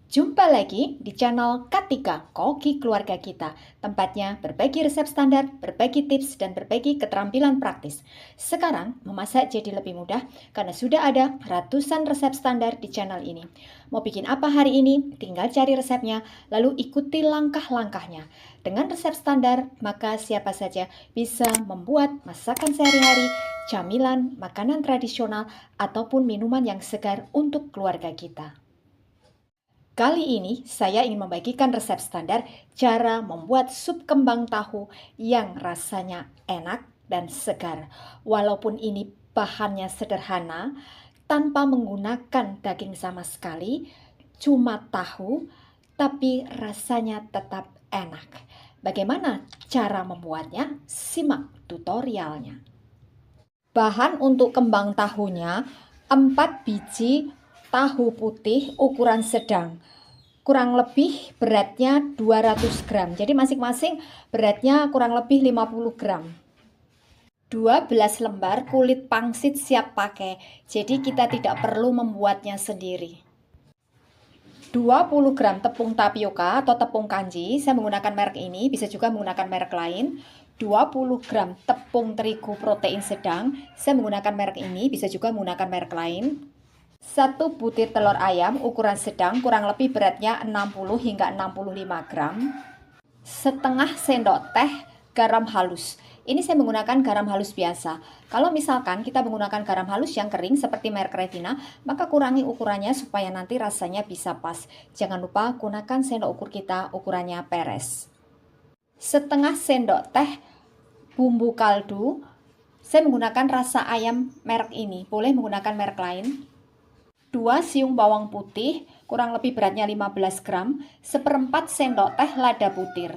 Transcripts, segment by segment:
Jumpa lagi di channel Katika, Koki Keluarga Kita. Tempatnya berbagi resep standar, berbagi tips, dan berbagi keterampilan praktis. Sekarang, memasak jadi lebih mudah karena sudah ada ratusan resep standar di channel ini. Mau bikin apa hari ini? Tinggal cari resepnya, lalu ikuti langkah-langkahnya. Dengan resep standar, maka siapa saja bisa membuat masakan sehari-hari, camilan, makanan tradisional, ataupun minuman yang segar untuk keluarga kita. Kali ini saya ingin membagikan resep standar cara membuat sup kembang tahu yang rasanya enak dan segar. Walaupun ini bahannya sederhana, tanpa menggunakan daging sama sekali, cuma tahu, tapi rasanya tetap enak. Bagaimana cara membuatnya? Simak tutorialnya. Bahan untuk kembang tahunya 4 biji tahu putih ukuran sedang, kurang lebih beratnya 200 gram. Jadi masing-masing beratnya kurang lebih 50 gram. 12 lembar kulit pangsit siap pakai. Jadi kita tidak perlu membuatnya sendiri. 20 gram tepung tapioka atau tepung kanji. Saya menggunakan merek ini, bisa juga menggunakan merek lain. 20 gram tepung terigu protein sedang. Saya menggunakan merek ini, bisa juga menggunakan merek lain. 1 butir telur ayam ukuran sedang, kurang lebih beratnya 60 hingga 65 gram. Setengah sendok teh garam halus. Ini saya menggunakan garam halus biasa. Kalau misalkan kita menggunakan garam halus yang kering seperti merek Revina, maka kurangi ukurannya supaya nanti rasanya bisa pas. Jangan lupa gunakan sendok ukur kita, ukurannya peres. Setengah sendok teh bumbu kaldu. Saya menggunakan rasa ayam merek ini, boleh menggunakan merek lain. 2 siung bawang putih, kurang lebih beratnya 15 gram, 1/4 sendok teh lada butir.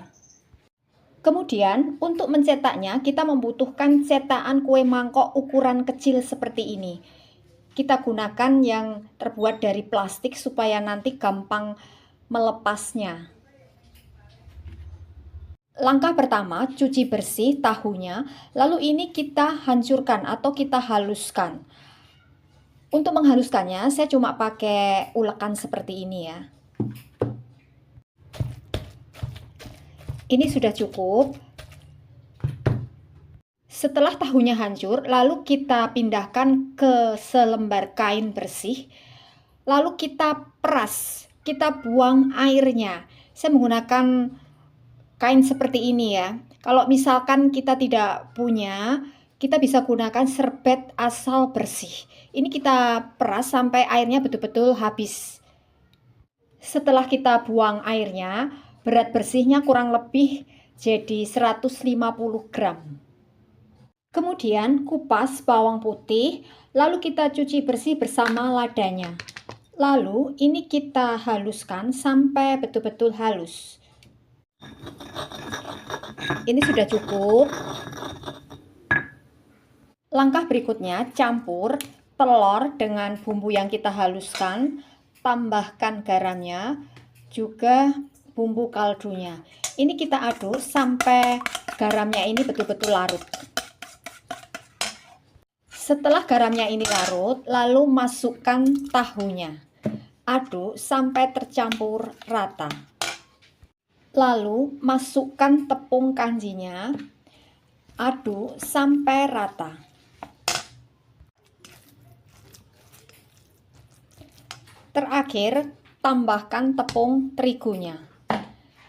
Kemudian, untuk mencetaknya, kita membutuhkan cetakan kue mangkok ukuran kecil seperti ini. Kita gunakan yang terbuat dari plastik supaya nanti gampang melepasnya. Langkah pertama, cuci bersih tahunya, lalu ini kita hancurkan atau kita haluskan. Untuk menghaluskannya, saya cuma pakai ulekan seperti ini ya. Ini sudah cukup. Setelah tahunya hancur, lalu kita pindahkan ke selembar kain bersih. Lalu kita peras, kita buang airnya. Saya menggunakan kain seperti ini ya. Kalau misalkan kita tidak punya, kita bisa gunakan serbet asal bersih. Ini kita peras sampai airnya betul-betul habis. Setelah kita buang airnya, berat bersihnya kurang lebih jadi 150 gram. Kemudian kupas bawang putih, lalu kita cuci bersih bersama ladanya. Lalu ini kita haluskan sampai betul-betul halus. Ini sudah cukup. Langkah berikutnya, campur telur dengan bumbu yang kita haluskan, tambahkan garamnya, juga bumbu kaldunya. Ini kita aduk sampai garamnya ini betul-betul larut. Setelah garamnya ini larut, lalu masukkan tahunya. Aduk sampai tercampur rata. Lalu masukkan tepung kanjinya, aduk sampai rata. Terakhir, tambahkan tepung terigunya.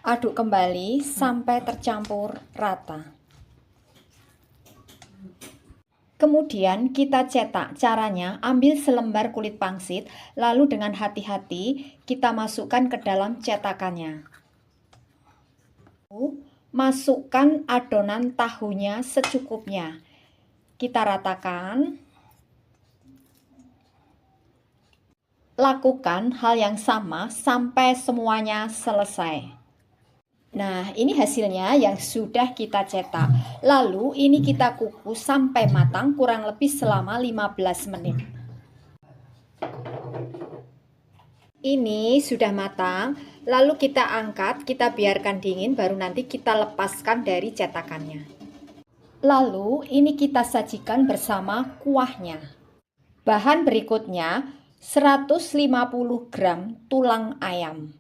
Aduk kembali sampai tercampur rata. Kemudian kita cetak. Caranya, ambil selembar kulit pangsit, lalu dengan hati-hati kita masukkan ke dalam cetakannya. Masukkan adonan tahunya secukupnya. Kita ratakan. Lakukan hal yang sama sampai semuanya selesai. Nah, ini hasilnya yang sudah kita cetak. Lalu ini kita kukus sampai matang kurang lebih selama 15 menit. Ini sudah matang, lalu kita angkat, kita biarkan dingin, baru nanti kita lepaskan dari cetakannya. Lalu ini kita sajikan bersama kuahnya. Bahan berikutnya, 150 gram tulang ayam,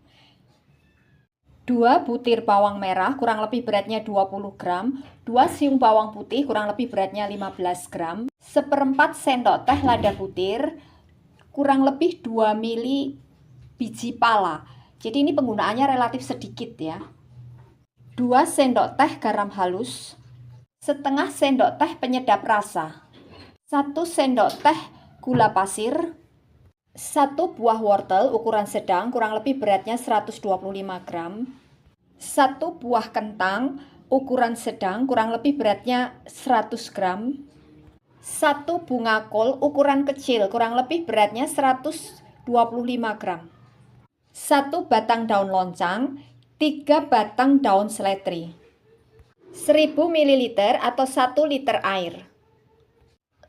2 butir bawang merah kurang lebih beratnya 20 gram, 2 siung bawang putih kurang lebih beratnya 15 gram, 1/4 sendok teh lada butir, kurang lebih 2 mili biji pala. Jadi ini penggunaannya relatif sedikit ya. 2 sendok teh garam halus, setengah sendok teh penyedap rasa, 1 sendok teh gula pasir, 1 buah wortel ukuran sedang kurang lebih beratnya 125 gram, 1 buah kentang ukuran sedang kurang lebih beratnya 100 gram, 1 bunga kol ukuran kecil kurang lebih beratnya 125 gram, 1 batang daun loncang, 3 batang daun seledri, 1000 ml atau 1 liter air.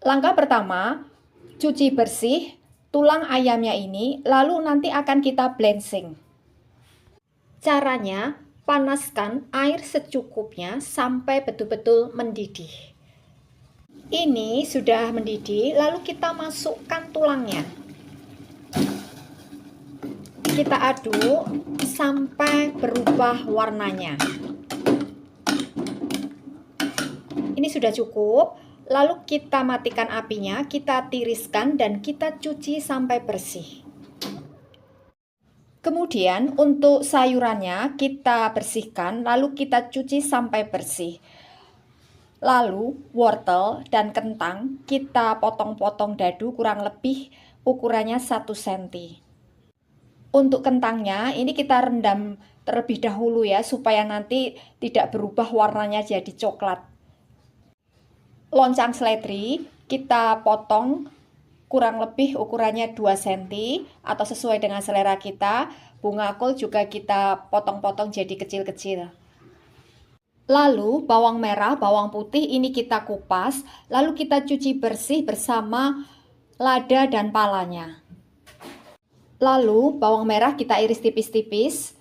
Langkah pertama, cuci bersih tulang ayamnya ini, lalu nanti akan kita blanching. Caranya, panaskan air secukupnya sampai betul-betul mendidih. Ini sudah mendidih, lalu kita masukkan tulangnya. Kita aduk sampai berubah warnanya. Ini sudah cukup. Lalu kita matikan apinya, kita tiriskan dan kita cuci sampai bersih. Kemudian untuk sayurannya kita bersihkan, lalu kita cuci sampai bersih. Lalu wortel dan kentang kita potong-potong dadu kurang lebih ukurannya 1 cm. Untuk kentangnya ini kita rendam terlebih dahulu ya, supaya nanti tidak berubah warnanya jadi coklat. Loncang seledri kita potong kurang lebih ukurannya 2 cm atau sesuai dengan selera kita. Bunga kol juga kita potong-potong jadi kecil-kecil. Lalu bawang merah, bawang putih ini kita kupas, lalu kita cuci bersih bersama lada dan palanya. Lalu bawang merah kita iris tipis-tipis,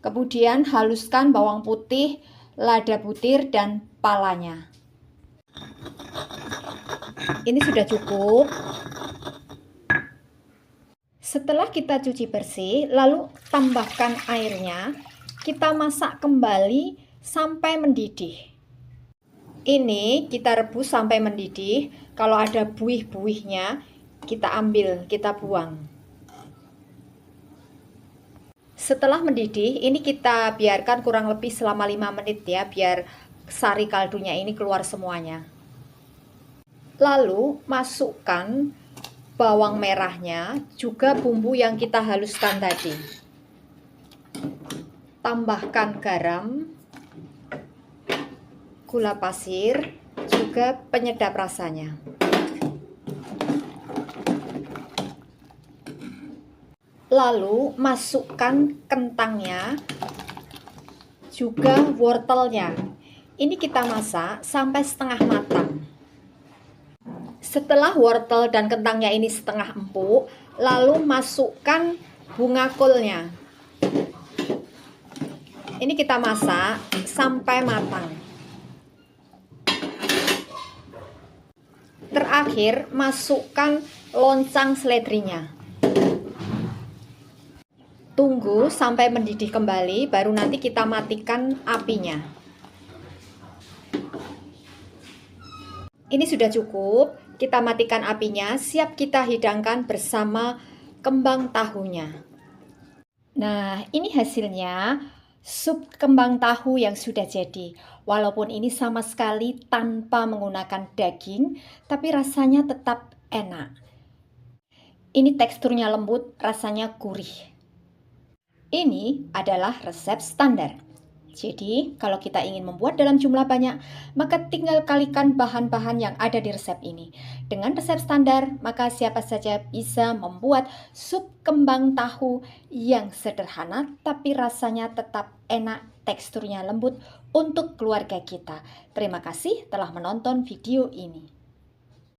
kemudian haluskan bawang putih, lada butir dan palanya. Ini sudah cukup. Setelah kita cuci bersih, lalu tambahkan airnya. Kita masak kembali sampai mendidih. Ini kita rebus sampai mendidih. Kalau ada buih-buihnya, kita ambil, kita buang. Setelah mendidih, ini kita biarkan kurang lebih selama 5 menit ya, biar sari kaldunya ini keluar semuanya. Lalu masukkan bawang merahnya, juga bumbu yang kita haluskan tadi. Tambahkan garam, gula pasir, juga penyedap rasanya. Lalu masukkan kentangnya, juga wortelnya. Ini kita masak sampai setengah matang. Setelah wortel dan kentangnya ini setengah empuk, lalu masukkan bunga kolnya. Ini kita masak sampai matang. Terakhir, masukkan loncang seledrinya. Tunggu sampai mendidih kembali, baru nanti kita matikan apinya. Ini sudah cukup, kita matikan apinya, siap kita hidangkan bersama kembang tahunya. Nah, ini hasilnya sup kembang tahu yang sudah jadi. Walaupun ini sama sekali tanpa menggunakan daging, tapi rasanya tetap enak. Ini teksturnya lembut, rasanya gurih. Ini adalah resep standar. Jadi, kalau kita ingin membuat dalam jumlah banyak, maka tinggal kalikan bahan-bahan yang ada di resep ini. Dengan resep standar, maka siapa saja bisa membuat sup kembang tahu yang sederhana, tapi rasanya tetap enak, teksturnya lembut untuk keluarga kita. Terima kasih telah menonton video ini.